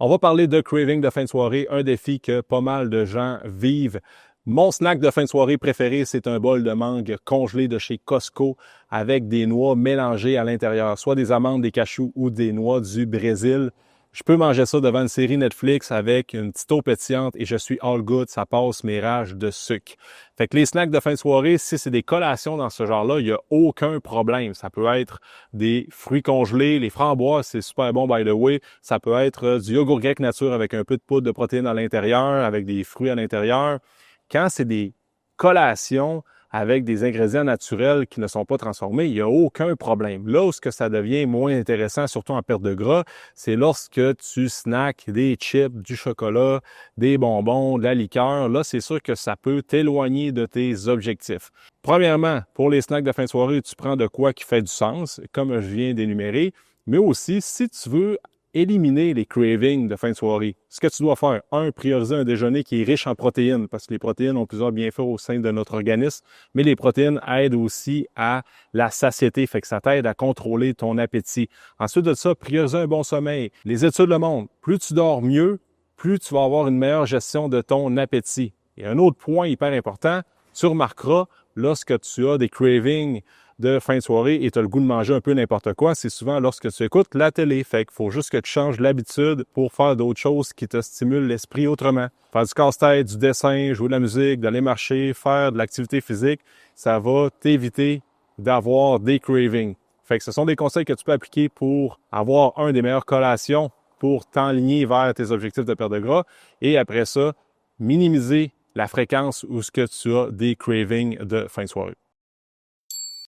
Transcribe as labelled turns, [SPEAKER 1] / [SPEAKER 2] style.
[SPEAKER 1] On va parler de craving de fin de soirée, un défi que pas mal de gens vivent. Mon snack de fin de soirée préféré, c'est un bol de mangue congelé de chez Costco avec des noix mélangées à l'intérieur, soit des amandes, des cachous ou des noix du Brésil. Je peux manger ça devant une série Netflix avec une petite eau pétillante et je suis all good, ça passe mes rages de sucre. Fait que les snacks de fin de soirée, si c'est des collations dans ce genre-là, il n'y a aucun problème. Ça peut être des fruits congelés, les framboises, c'est super bon by the way. Ça peut être du yogourt grec nature avec un peu de poudre de protéines à l'intérieur, avec des fruits à l'intérieur. Quand c'est des collations avec des ingrédients naturels qui ne sont pas transformés, il n'y a aucun problème. Là où ça devient moins intéressant, surtout en perte de gras, c'est lorsque tu snacks des chips, du chocolat, des bonbons, de la liqueur. Là, c'est sûr que ça peut t'éloigner de tes objectifs. Premièrement, pour les snacks de fin de soirée, tu prends de quoi qui fait du sens, comme je viens d'énumérer, mais aussi, si tu veux éliminer les cravings de fin de soirée. Ce que tu dois faire, prioriser un déjeuner qui est riche en protéines, parce que les protéines ont plusieurs bienfaits au sein de notre organisme, mais les protéines aident aussi à la satiété, fait que ça t'aide à contrôler ton appétit. Ensuite de ça, prioriser un bon sommeil. Les études le montrent, plus tu dors mieux, plus tu vas avoir une meilleure gestion de ton appétit. Et un autre point hyper important, tu remarqueras, lorsque tu as des cravings de fin de soirée et tu as le goût de manger un peu n'importe quoi, c'est souvent lorsque tu écoutes la télé. Fait qu'il faut juste que tu changes l'habitude pour faire d'autres choses qui te stimulent l'esprit autrement. Faire du casse-tête, du dessin, jouer de la musique, d'aller marcher, faire de l'activité physique, ça va t'éviter d'avoir des cravings. Fait que ce sont des conseils que tu peux appliquer pour avoir un des meilleures collations pour t'enligner vers tes objectifs de perte de gras. Et après ça, minimiser la fréquence où ce que tu as des cravings de fin de soirée.